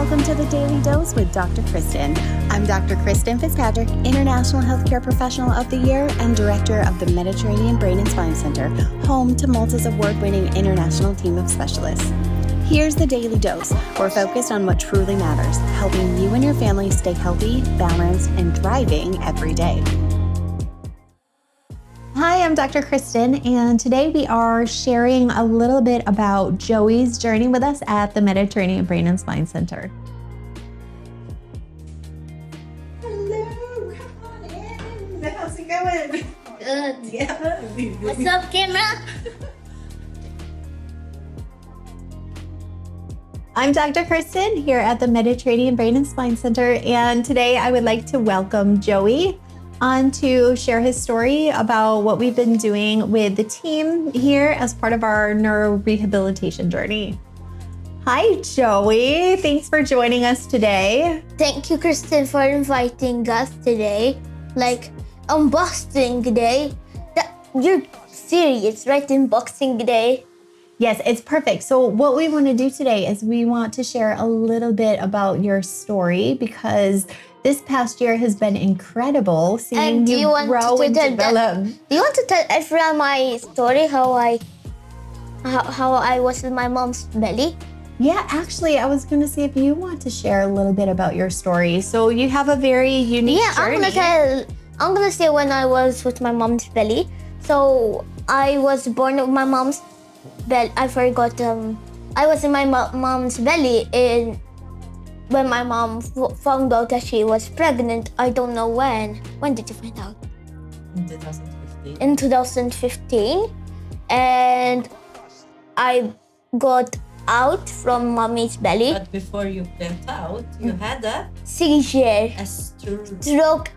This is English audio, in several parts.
welcome to the Daily Dose with Dr. Kristen. I'm Dr. Kristen Fitzpatrick, International Healthcare Professional of the Year and Director of the Mediterranean Brain and Spine Center, home to Malta's award-winning international team of specialists. Here's the Daily Dose. We're focused on what truly matters, helping you and your family stay healthy, balanced, and thriving every day. Hi, I'm Dr. Kristen, and today we are sharing a little bit about Joey's journey with us at the Mediterranean Brain and Spine Center. Hello, come on in. How's it going? Good. Yeah. What's up, camera? I'm Dr. Kristen here at the Mediterranean Brain and Spine Center, and today I would like to welcome Joey on to share his story about what we've been doing with the team here as part of our neurorehabilitation journey. Hi, Joey. Thanks for joining us today. Thank you, Kristen, for inviting us today. Like, unboxing day. You're serious, right? Unboxing day. Yes, it's perfect. So what we want to do today is we want to share a little bit about your story because this past year has been incredible seeing you grow and develop. Do you want to tell everyone my story, how I was in my mom's belly? Yeah, actually, I was going to see if you want to share a little bit about your story. So you have a very unique journey. I'm gonna say when I was with my mom's belly. So I was born with my mom's belly. I forgot. I was in my mom's belly when my mom found out that she was pregnant. I don't know when. When did you find out? In 2015. In 2015. And I got out from mommy's belly. But before you got out, you had a Seizure. Stroke.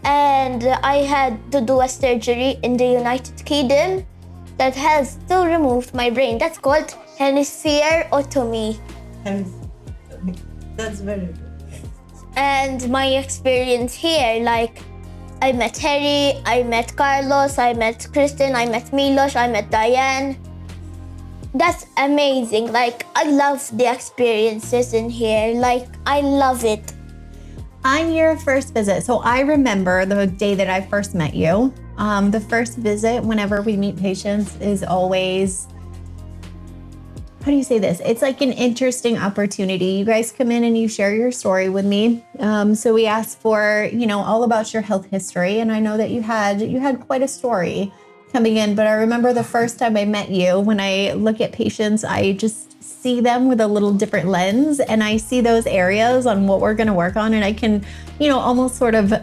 And I had to do a surgery in the United Kingdom that has to remove my brain. That's called Hemispherectomy. That's very good. And my experience here, like, I met Harry, I met Carlos, I met Kristen, I met Milos, I met Diane. That's amazing. Like, I love the experiences in here. Like, I love it. On your first visit, so I remember the day that I first met you. The first visit, whenever we meet patients, is always, how do you say this? It's like an interesting opportunity. You guys come in and you share your story with me. So we asked for, all about your health history. And I know that you had quite a story coming in, but I remember the first time I met you, when I look at patients, I just see them with a little different lens, and I see those areas on what we're going to work on. And I can, almost sort of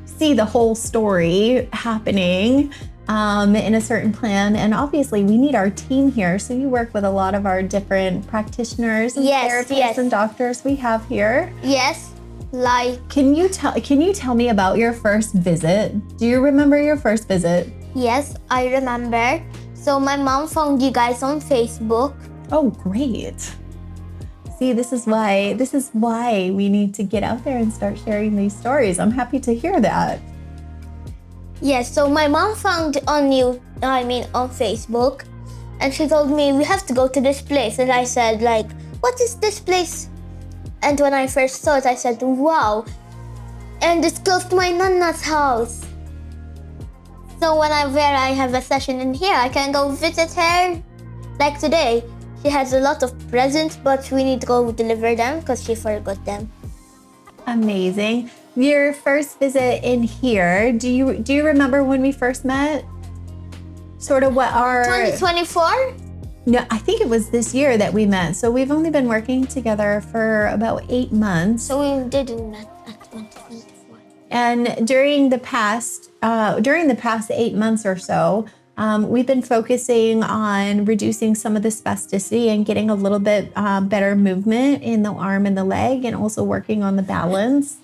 see the whole story happening in a certain plan. And obviously we need our team here. So you work with a lot of our different practitioners and therapists and doctors we have here. Yes, like. Can you tell me about your first visit? Do you remember your first visit? Yes, I remember. So my mom found you guys on Facebook. Oh, great. See, this is why we need to get out there and start sharing these stories. I'm happy to hear that. Yes, so my mom found on Facebook, and she told me we have to go to this place. And I said, like, what is this place? And when I first saw it, I said, wow. And it's close to my nana's house. So whenever I have a session in here, I can go visit her. Like today, she has a lot of presents, but we need to go deliver them because she forgot them. Amazing. Your first visit in here, do you remember when we first met? Sort of what our 2024? No, I think it was this year that we met. So we've only been working together for about 8 months. So we didn't met at 2024. And during the past 8 months or so, we've been focusing on reducing some of the spasticity and getting a little bit better movement in the arm and the leg, and also working on the balance.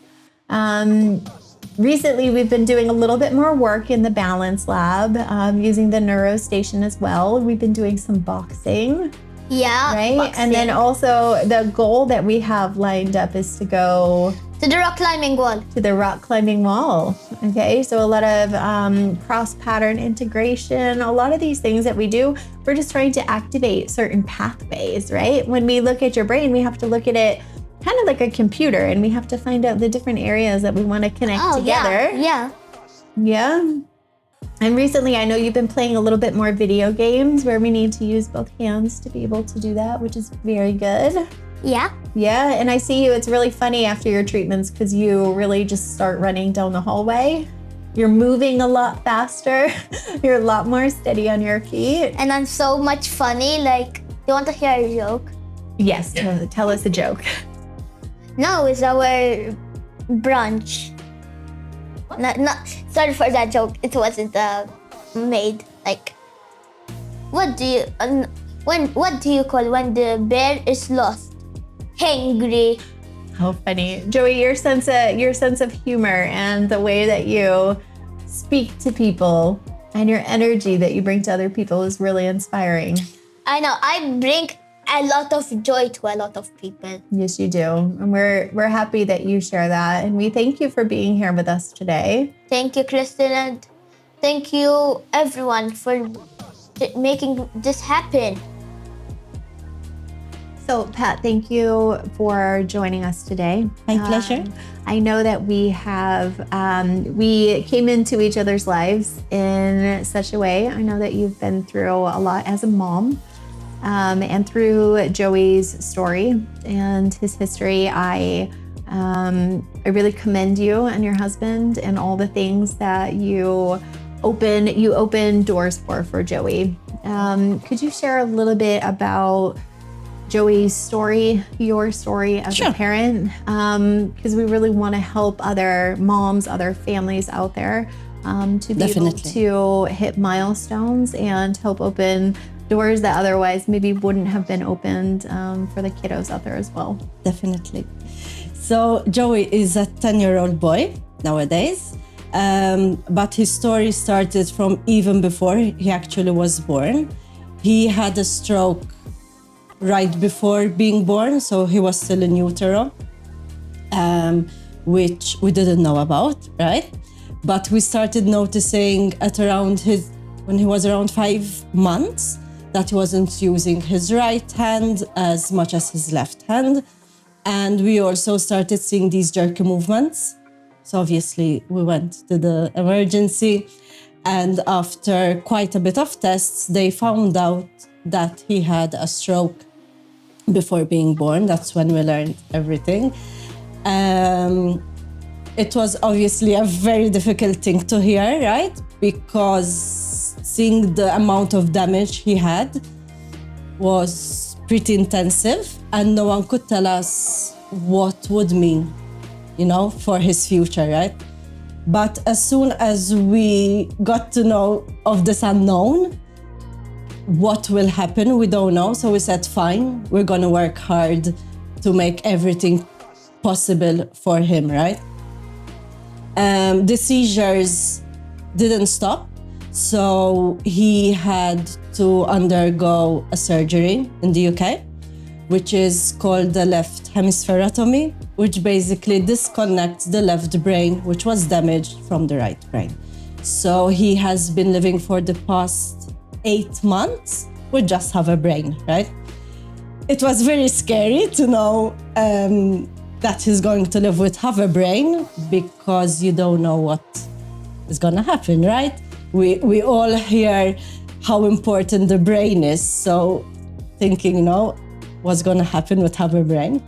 Recently, we've been doing a little bit more work in the balance lab, using the neuro station as well. We've been doing some boxing. Yeah. Right? Boxing. And then also the goal that we have lined up is to go to the rock climbing wall. To the rock climbing wall. Okay, so a lot of cross-pattern integration, a lot of these things that we do, we're just trying to activate certain pathways, right? When we look at your brain, we have to look at it kind of like a computer, and we have to find out the different areas that we want to connect together. Yeah. And recently, I know you've been playing a little bit more video games where we need to use both hands to be able to do that, which is very good. Yeah. Yeah, and I see you. It's really funny after your treatments because you really just start running down the hallway. You're moving a lot faster. You're a lot more steady on your feet. And I'm so much funny. Like, do you want to hear a joke? Yes, tell us a joke. No, it's our brunch. Sorry for that joke. It wasn't made. Like, what do you call when the bear is lost? Hangry. How funny. Joey, your sense of humor and the way that you speak to people and your energy that you bring to other people is really inspiring. I know. I bring a lot of joy to a lot of people. Yes, you do. And we're happy that you share that. And we thank you for being here with us today. Thank you, Kristen, and thank you, everyone, for making this happen. So, Pat, thank you for joining us today. My pleasure. I know that we came into each other's lives in such a way. I know that you've been through a lot as a mom, and through Joey's story and his history, I really commend you and your husband and all the things that you open doors for Joey. Could you share a little bit about Joey's story, your story as a parent, because we really want to help other moms, other families out there to be able to hit milestones and help open doors that otherwise maybe wouldn't have been opened for the kiddos out there as well. Definitely. So Joey is a 10-year-old boy nowadays, but his story started from even before he actually was born. He had a stroke right before being born, so he was still in utero, which we didn't know about, right? But we started noticing when he was around 5 months that he wasn't using his right hand as much as his left hand. And we also started seeing these jerky movements. So obviously we went to the emergency, and after quite a bit of tests, they found out that he had a stroke before being born. That's when we learned everything. It was obviously a very difficult thing to hear, right? Because seeing the amount of damage he had was pretty intensive, and no one could tell us what would mean, for his future, right? But as soon as we got to know of this unknown, what will happen, we don't know. So we said, fine, we're gonna work hard to make everything possible for him, right? The seizures didn't stop. So he had to undergo a surgery in the UK, which is called the left hemispherectomy, which basically disconnects the left brain, which was damaged, from the right brain. So he has been living for the past 8 months with just half a brain, right? It was very scary to know that he's going to live with half a brain, because you don't know what is gonna happen, right? We all hear how important the brain is, so thinking, what's gonna happen with half a brain.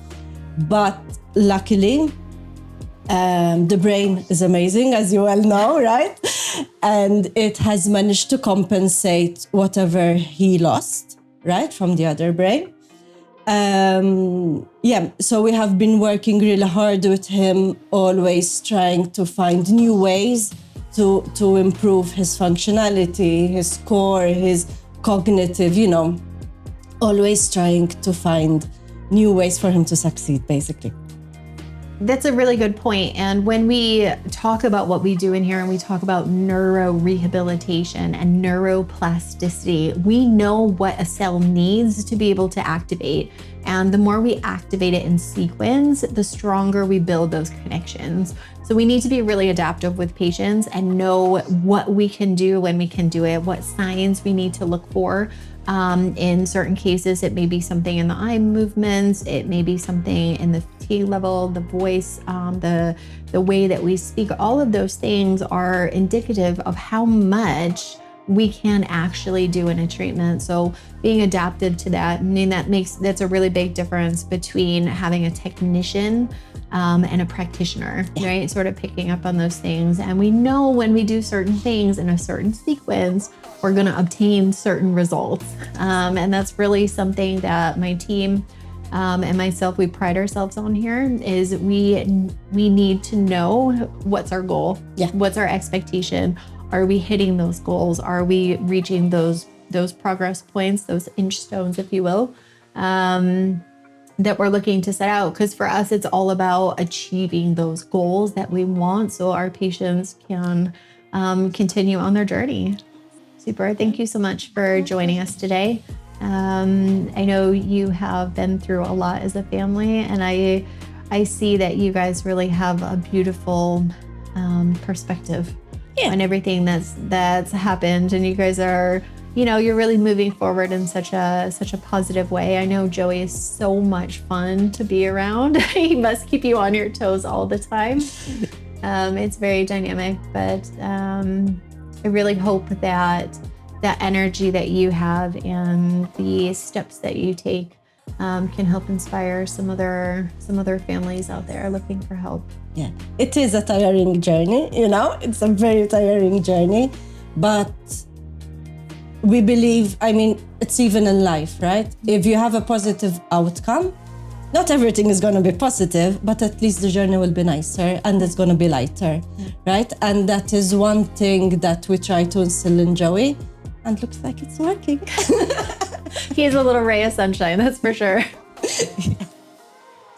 But luckily, the brain is amazing, as you well know, right? And it has managed to compensate whatever he lost, right, from the other brain. So we have been working really hard with him, always trying to find new ways to improve his functionality, his core, his cognitive, always trying to find new ways for him to succeed, basically. That's a really good point. And when we talk about what we do in here and we talk about neurorehabilitation and neuroplasticity, we know what a cell needs to be able to activate. And the more we activate it in sequence, the stronger we build those connections. So we need to be really adaptive with patients and know what we can do when we can do it, what signs we need to look for. In certain cases, it may be something in the eye movements, it may be something in the fatigue level, the voice, the way that we speak. All of those things are indicative of how much we can actually do in a treatment. So being adapted to that, I mean, that's a really big difference between having a technician and a practitioner, right? Sort of picking up on those things. And we know when we do certain things in a certain sequence, we're going to obtain certain results. And that's really something that my team and myself, we pride ourselves on here, is we need to know what's our goal, what's our expectation. Are we hitting those goals? Are we reaching those progress points, those inch stones, if you will, that we're looking to set out? Because for us, it's all about achieving those goals that we want so our patients can continue on their journey. Super. Thank you so much for joining us today. I know you have been through a lot as a family, and I see that you guys really have a beautiful perspective on everything that's happened, and you guys are, you're really moving forward in such a positive way. I know Joey is so much fun to be around. He must keep you on your toes all the time. It's very dynamic, but I really hope that energy that you have and the steps that you take can help inspire some other families out there looking for help. Yeah, it is a tiring journey, it's a very tiring journey, but we believe, it's even in life, right? If you have a positive outcome, not everything is going to be positive, but at least the journey will be nicer and it's going to be lighter, right? And that is one thing that we try to instill in Joey, and looks like it's working. He's a little ray of sunshine, that's for sure.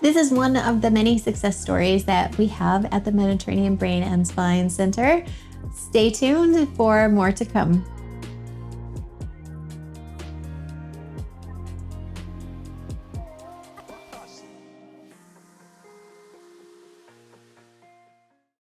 This is one of the many success stories that we have at the Mediterranean Brain and Spine Center. Stay tuned for more to come.